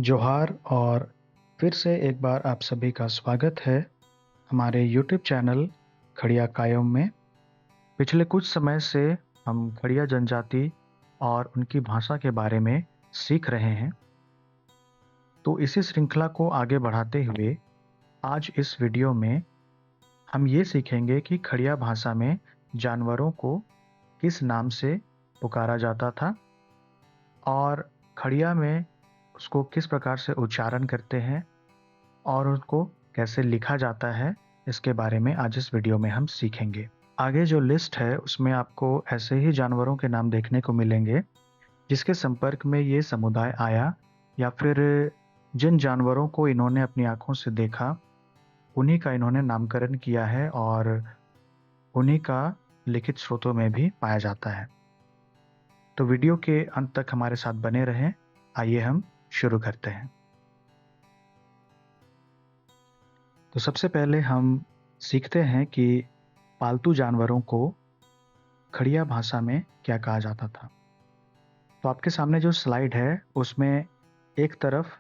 जोहार और फिर से एक बार आप सभी का स्वागत है हमारे यूट्यूब चैनल खड़िया कायम में। पिछले कुछ समय से हम खड़िया जनजाति और उनकी भाषा के बारे में सीख रहे हैं। तो इसी श्रृंखला को आगे बढ़ाते हुए आज इस वीडियो में हम ये सीखेंगे कि खड़िया भाषा में जानवरों को किस नाम से पुकारा जाता था और खड़िया में उसको किस प्रकार से उच्चारण करते हैं और उसको कैसे लिखा जाता है, इसके बारे में आज इस वीडियो में हम सीखेंगे। आगे जो लिस्ट है उसमें आपको ऐसे ही जानवरों के नाम देखने को मिलेंगे जिसके संपर्क में ये समुदाय आया या फिर जिन जानवरों को इन्होंने अपनी आंखों से देखा उन्हीं का इन्होंने नामकरण किया है और उन्हीं का लिखित स्रोतों में भी पाया जाता है। तो वीडियो के अंत तक हमारे साथ बने रहें। आइए हम शुरू करते हैं। तो सबसे पहले हम सीखते हैं कि पालतू जानवरों को खड़िया भाषा में क्या कहा जाता था। तो आपके सामने जो स्लाइड है उसमें एक तरफ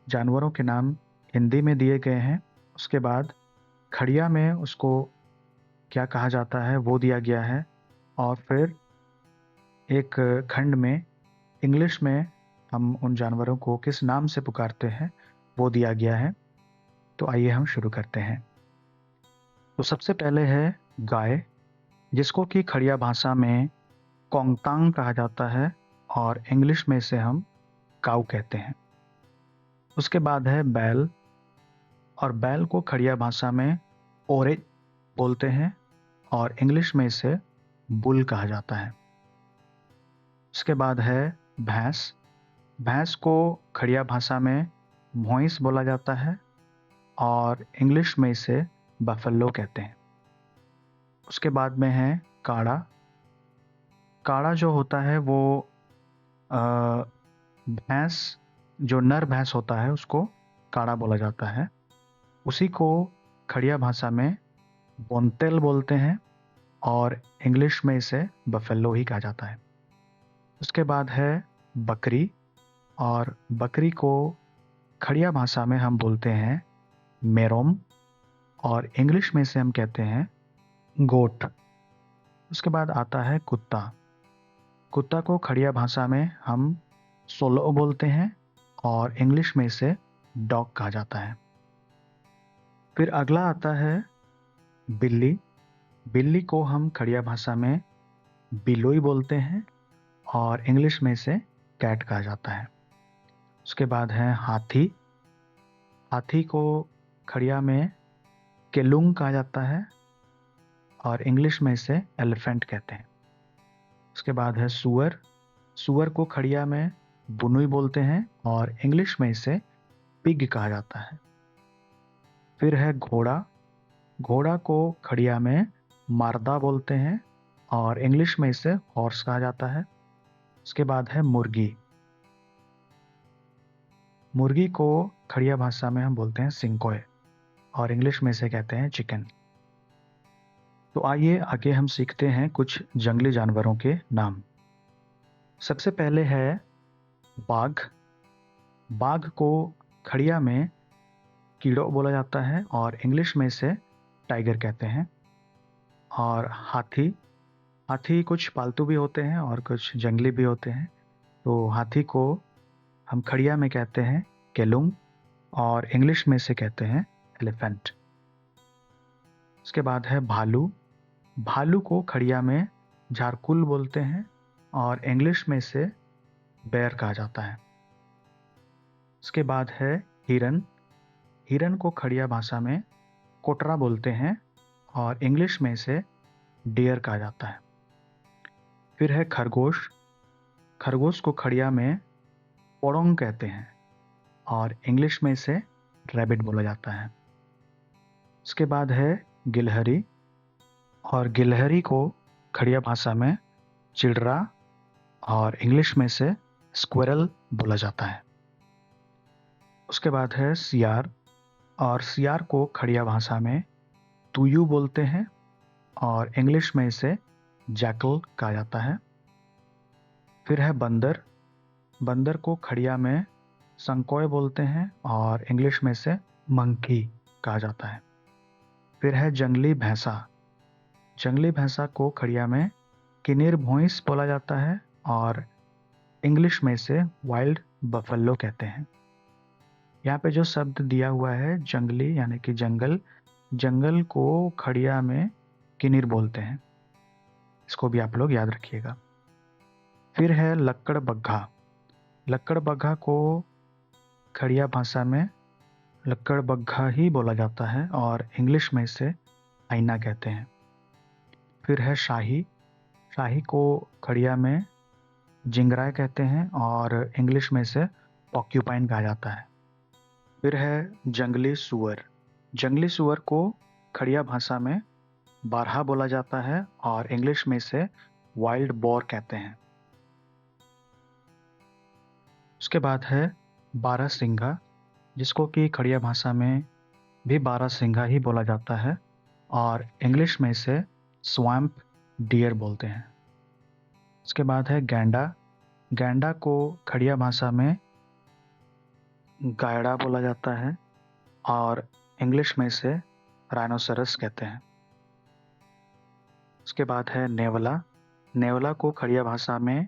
जानवरों के नाम हिंदी में दिए गए हैं, उसके बाद खड़िया में उसको क्या कहा जाता है वो दिया गया है और फिर एक खंड में इंग्लिश में हम उन जानवरों को किस नाम से पुकारते हैं वो दिया गया है। तो आइए हम शुरू करते हैं। तो सबसे पहले है गाय, जिसको कि खड़िया भाषा में कोंगतांग कहा जाता है और इंग्लिश में इसे हम काऊ कहते हैं। उसके बाद है बैल, और बैल को खड़िया भाषा में ओरेज बोलते हैं और इंग्लिश में इसे बुल कहा जाता है। उसके बाद है भैंस, भैंस को खड़िया भाषा में भैंस बोला जाता है और इंग्लिश में इसे बफेलो कहते हैं। उसके बाद में है काड़ा, काड़ा जो होता है वो भैंस, जो नर भैंस होता है उसको काड़ा बोला जाता है। उसी को खड़िया भाषा में बोंतेल बोलते हैं और इंग्लिश में इसे बफेलो ही कहा जाता है। उसके बाद है बकरी, और बकरी को खड़िया भाषा में हम बोलते हैं मेरोम और इंग्लिश में इसे हम कहते हैं गोट। उसके बाद आता है कुत्ता, कुत्ता को खड़िया भाषा में हम सोलो बोलते हैं और इंग्लिश में इसे डॉग कहा जाता है। फिर अगला आता है बिल्ली, बिल्ली को हम खड़िया भाषा में बिलोई बोलते हैं और इंग्लिश में इसे कैट कहा जाता है। उसके बाद है हाथी, हाथी को खड़िया में केलुंग कहा जाता है और इंग्लिश में इसे एलिफेंट कहते हैं। उसके बाद है सुअर, सुअर को खड़िया में बुनुई बोलते हैं और इंग्लिश में इसे पिग कहा जाता है। फिर है घोड़ा, घोड़ा को खड़िया में मारदा बोलते हैं और इंग्लिश में इसे हॉर्स कहा जाता है। उसके बाद है मुर्गी, मुर्गी को खड़िया भाषा में हम बोलते हैं सिंकोए और इंग्लिश में इसे कहते हैं चिकन। तो आइए आगे हम सीखते हैं कुछ जंगली जानवरों के नाम। सबसे पहले है बाघ, बाघ को खड़िया में कीड़ो बोला जाता है और इंग्लिश में इसे टाइगर कहते हैं। और हाथी, हाथी कुछ पालतू भी होते हैं और कुछ जंगली भी होते हैं। तो हाथी को हम खड़िया में कहते हैं केलुंग और इंग्लिश में इसे कहते हैं एलिफेंट। उसके बाद है भालू, भालू को खड़िया में झारकुल बोलते हैं और इंग्लिश में इसे बेयर कहा जाता है। उसके बाद है हिरन, हिरन को खड़िया भाषा में कोटरा बोलते हैं और इंग्लिश में इसे डियर कहा जाता है। फिर है खरगोश, खरगोश को खड़िया में पोड़ोंग कहते हैं और इंग्लिश में इसे रैबिट बोला जाता है। उसके बाद है गिलहरी, और गिलहरी को खड़िया भाषा में चिड़रा और इंग्लिश में इसे स्क्विरल बोला जाता है। उसके बाद है सियार, और सियार को खड़िया भाषा में तुयू बोलते हैं और इंग्लिश में इसे जैकल कहा जाता है। फिर है बंदर, बंदर को खड़िया में संकोय बोलते हैं और इंग्लिश में से मंकी कहा जाता है। फिर है जंगली भैंसा। जंगली भैंसा को खड़िया में किन्नर भैंस बोला जाता है और इंग्लिश में से वाइल्ड बफेलो कहते हैं। यहाँ पे जो शब्द दिया हुआ है जंगली यानी कि जंगल, जंगल को खड़िया में किन्नर बोलते हैं। इसको भी आप लोग याद रखिएगा। फिर है लक्कड़ बग्घा। लक्कड़ बग्घा को खड़िया भाषा में लक्कड़ बग्घा ही बोला जाता है और इंग्लिश में इसे आईना कहते हैं। फिर है शाही। शाही को खड़िया में जिंगराय कहते हैं और इंग्लिश में इसे पॉक्यूपाइन कहा जाता है। फिर है जंगली सुअर। जंगली सुअर को खड़िया भाषा में बारहा बोला जाता है और इंग्लिश में इसे वाइल्ड बोर कहते हैं। उसके बाद है बारहसिंघा, जिसको कि खड़िया भाषा में भी बारहसिंघा ही बोला जाता है और इंग्लिश में इसे स्वैम्प डियर बोलते हैं। उसके बाद है गैंडा। गैंडा को खड़िया भाषा में गायड़ा बोला जाता है और इंग्लिश में इसे राइनोसेरस कहते हैं। उसके बाद है नेवला। नेवला को खड़िया भाषा में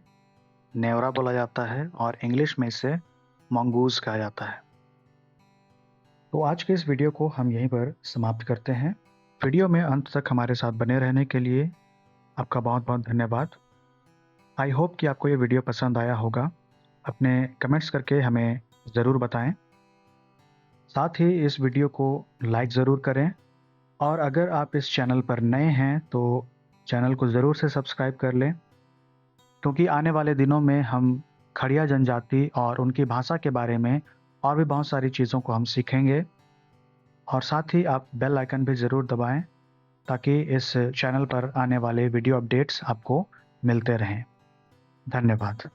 नेवरा बोला जाता है और इंग्लिश में इसे मंगूज कहा जाता है। तो आज के इस वीडियो को हम यहीं पर समाप्त करते हैं। वीडियो में अंत तक हमारे साथ बने रहने के लिए आपका बहुत बहुत धन्यवाद। आई होप कि आपको ये वीडियो पसंद आया होगा। अपने कमेंट्स करके हमें ज़रूर बताएं। साथ ही इस वीडियो को लाइक ज़रूर करें और अगर आप इस चैनल पर नए हैं तो चैनल को ज़रूर से सब्सक्राइब कर लें, क्योंकि आने वाले दिनों में हम खड़िया जनजाति और उनकी भाषा के बारे में और भी बहुत सारी चीज़ों को हम सीखेंगे। और साथ ही आप बेल आइकन भी ज़रूर दबाएं ताकि इस चैनल पर आने वाले वीडियो अपडेट्स आपको मिलते रहें। धन्यवाद।